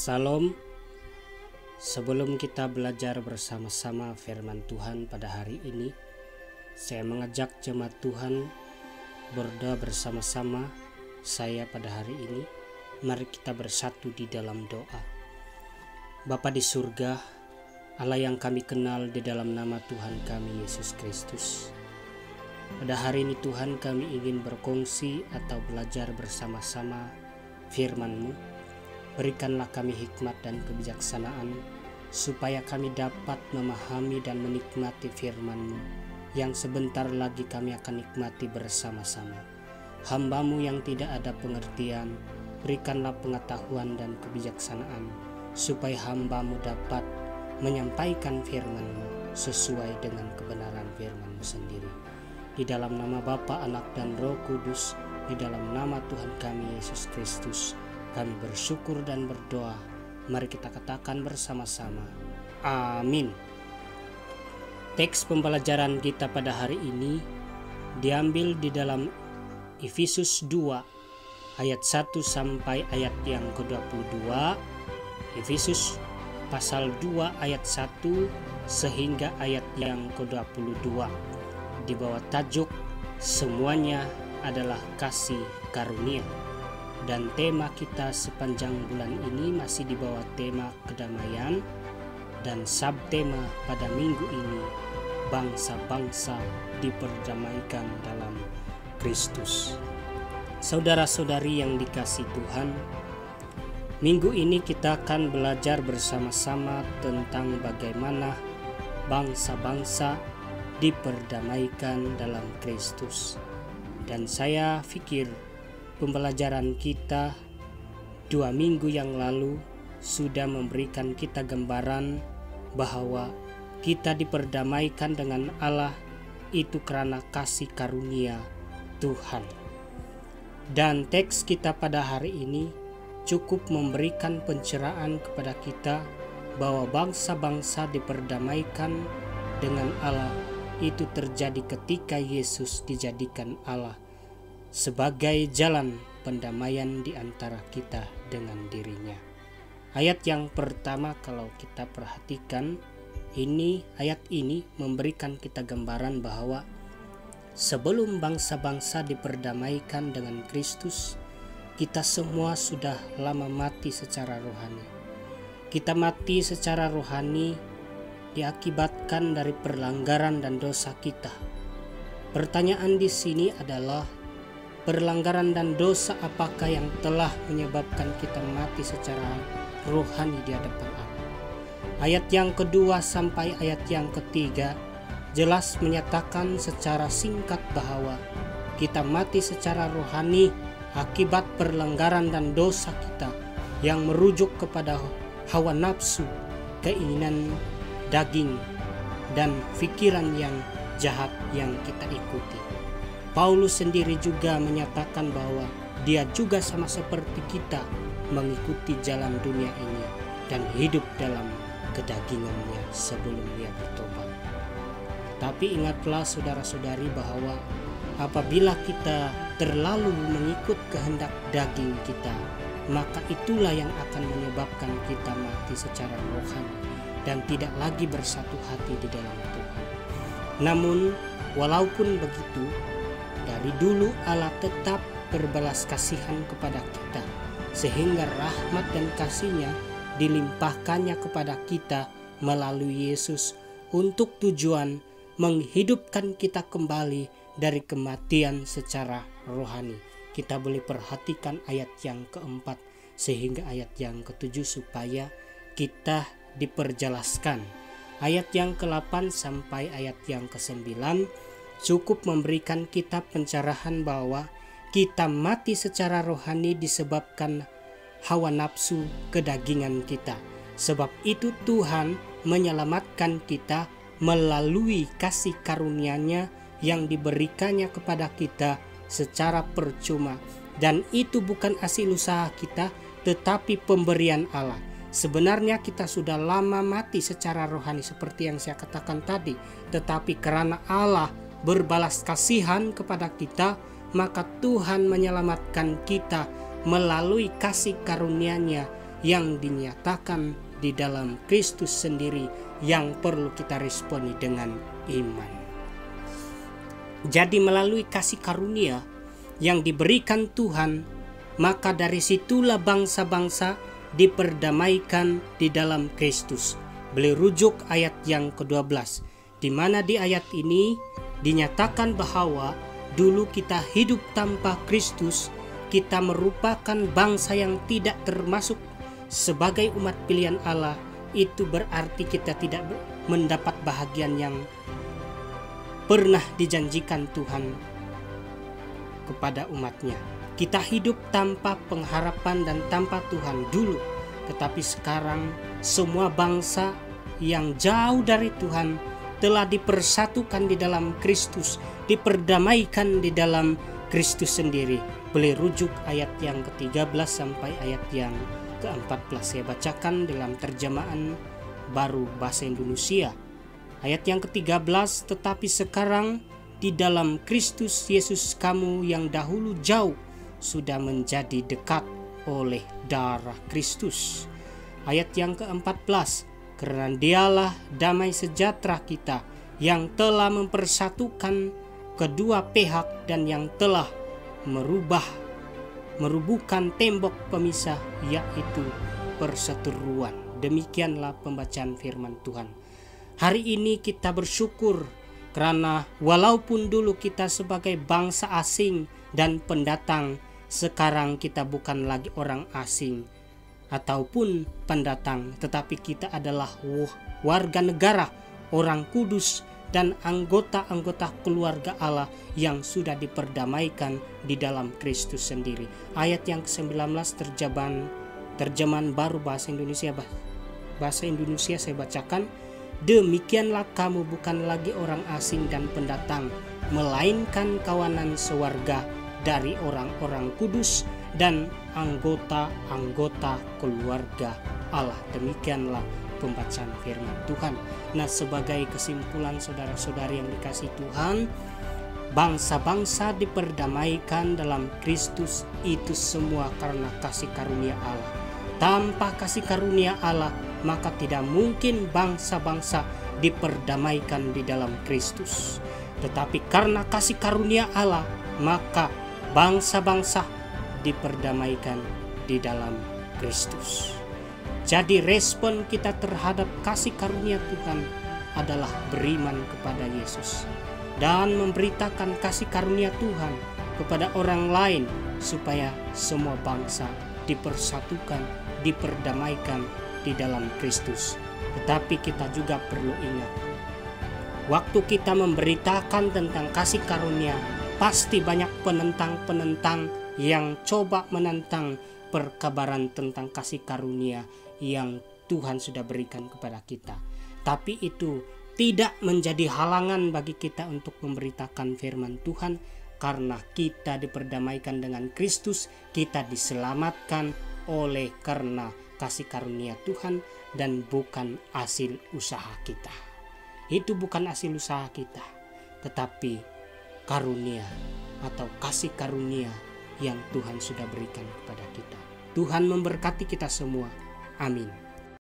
Salam. Sebelum kita belajar bersama-sama firman Tuhan pada hari ini, saya mengajak jemaat Tuhan berdoa bersama-sama saya pada hari ini. Mari kita bersatu di dalam doa. Bapa di surga, Allah yang kami kenal di dalam nama Tuhan kami Yesus Kristus. Pada hari ini Tuhan, kami ingin berkongsi atau belajar bersama-sama firman-Mu. Berikanlah kami hikmat dan kebijaksanaan, supaya kami dapat memahami dan menikmati firman-Mu, yang sebentar lagi kami akan nikmati bersama-sama. Hamba-Mu yang tidak ada pengertian, berikanlah pengetahuan dan kebijaksanaan, supaya hamba-Mu dapat menyampaikan firman-Mu sesuai dengan kebenaran firman-Mu sendiri. Di dalam nama Bapa, Anak, dan Roh Kudus, di dalam nama Tuhan kami Yesus Kristus, kami bersyukur dan berdoa. Mari kita katakan bersama-sama, amin. Teks pembelajaran kita pada hari ini diambil di dalam Efesus 2 ayat 1 sampai ayat yang ke-22. Efesus pasal 2 ayat 1 sehingga ayat yang ke-22. Di bawah tajuk semuanya adalah kasih karunia. Dan tema kita sepanjang bulan ini masih di bawah tema kedamaian, dan subtema pada minggu ini bangsa-bangsa diperdamaikan dalam Kristus. Saudara-saudari yang dikasihi Tuhan, minggu ini kita akan belajar bersama-sama tentang bagaimana bangsa-bangsa diperdamaikan dalam Kristus. Dan saya pikir pembelajaran kita 2 minggu yang lalu sudah memberikan kita gambaran bahwa kita diperdamaikan dengan Allah itu karena kasih karunia Tuhan. Dan teks kita pada hari ini cukup memberikan pencerahan kepada kita bahwa bangsa-bangsa diperdamaikan dengan Allah itu terjadi ketika Yesus dijadikan Allah sebagai jalan pendamaian di antara kita dengan dirinya. Ayat yang pertama kalau kita perhatikan, ayat ini memberikan kita gambaran bahwa sebelum bangsa-bangsa diperdamaikan dengan Kristus, kita semua sudah lama mati secara rohani. Kita mati secara rohani diakibatkan dari pelanggaran dan dosa kita. Pertanyaan di sini adalah, pelanggaran dan dosa apakah yang telah menyebabkan kita mati secara rohani di hadapan Allah? Ayat yang kedua sampai ayat yang ketiga jelas menyatakan secara singkat bahwa kita mati secara rohani akibat pelanggaran dan dosa kita yang merujuk kepada hawa nafsu, keinginan daging, dan pikiran yang jahat yang kita ikuti. Paulus sendiri juga menyatakan bahwa dia juga sama seperti kita mengikuti jalan dunia ini dan hidup dalam kedagingannya sebelum dia bertobat. Tapi ingatlah saudara-saudari bahwa apabila kita terlalu mengikut kehendak daging kita, maka itulah yang akan menyebabkan kita mati secara rohani dan tidak lagi bersatu hati di dalam Tuhan. Namun walaupun begitu, dari dulu Allah tetap berbelas kasihan kepada kita, sehingga rahmat dan kasih-Nya dilimpahkannya kepada kita melalui Yesus untuk tujuan menghidupkan kita kembali dari kematian secara rohani. Kita boleh perhatikan ayat yang keempat sehingga ayat yang ketujuh supaya kita diperjelaskan. Ayat yang ke-8 sampai ayat yang ke-9 cukup memberikan kita pencerahan bahwa kita mati secara rohani disebabkan hawa nafsu kedagingan kita. Sebab itu Tuhan menyelamatkan kita melalui kasih karunia-Nya yang diberikannya kepada kita secara percuma. Dan itu bukan hasil usaha kita, tetapi pemberian Allah. Sebenarnya kita sudah lama mati secara rohani seperti yang saya katakan tadi. Tetapi karena Allah berbalas kasihan kepada kita, maka Tuhan menyelamatkan kita melalui kasih karunia-Nya yang dinyatakan di dalam Kristus sendiri yang perlu kita responi dengan iman. Jadi melalui kasih karunia yang diberikan Tuhan, maka dari situlah bangsa-bangsa diperdamaikan di dalam Kristus. Beli rujuk ayat yang ke-12, di mana di ayat ini dinyatakan bahwa dulu kita hidup tanpa Kristus, kita merupakan bangsa yang tidak termasuk sebagai umat pilihan Allah. Itu berarti kita tidak mendapat bahagian yang pernah dijanjikan Tuhan kepada umatnya. Kita hidup tanpa pengharapan dan tanpa Tuhan dulu, tetapi sekarang semua bangsa yang jauh dari Tuhan telah dipersatukan di dalam Kristus, diperdamaikan di dalam Kristus sendiri. Boleh rujuk ayat yang ke-13 sampai ayat yang ke-14. Saya bacakan dalam terjemahan baru bahasa Indonesia. Ayat yang ke-13, tetapi sekarang di dalam Kristus Yesus kamu yang dahulu jauh sudah menjadi dekat oleh darah Kristus. Ayat yang ke-14, karena dialah damai sejahtera kita yang telah mempersatukan kedua pihak dan yang telah merubuhkan tembok pemisah, yaitu perseteruan. Demikianlah pembacaan firman Tuhan. Hari ini kita bersyukur karena walaupun dulu kita sebagai bangsa asing dan pendatang, sekarang kita bukan lagi orang asing ataupun pendatang, tetapi kita adalah warga negara, orang kudus, dan anggota-anggota keluarga Allah yang sudah diperdamaikan di dalam Kristus sendiri. Ayat yang ke-19 terjemahan baru bahasa Indonesia. Bahasa Indonesia saya bacakan. Demikianlah kamu bukan lagi orang asing dan pendatang, melainkan kawanan sewarga dari orang-orang kudus dan anggota-anggota keluarga Allah. Demikianlah pembacaan firman Tuhan. Nah, sebagai kesimpulan saudara-saudari yang dikasihi Tuhan, bangsa-bangsa diperdamaikan dalam Kristus itu semua karena kasih karunia Allah. Tanpa kasih karunia Allah, maka tidak mungkin bangsa-bangsa diperdamaikan di dalam Kristus. Tetapi karena kasih karunia Allah, maka bangsa-bangsa diperdamaikan di dalam Kristus. Jadi respon kita terhadap kasih karunia Tuhan adalah beriman kepada Yesus dan memberitakan kasih karunia Tuhan kepada orang lain supaya semua bangsa dipersatukan, diperdamaikan di dalam Kristus. Tetapi kita juga perlu ingat, waktu kita memberitakan tentang kasih karunia, pasti banyak penentang-penentang yang coba menentang perkabaran tentang kasih karunia yang Tuhan sudah berikan kepada kita. Tapi itu tidak menjadi halangan bagi kita untuk memberitakan firman Tuhan, karena kita diperdamaikan dengan Kristus, kita diselamatkan oleh karena kasih karunia Tuhan dan bukan hasil usaha kita. Itu bukan hasil usaha kita, tetapi karunia atau kasih karunia yang Tuhan sudah berikan kepada kita. Tuhan memberkati kita semua. Amin.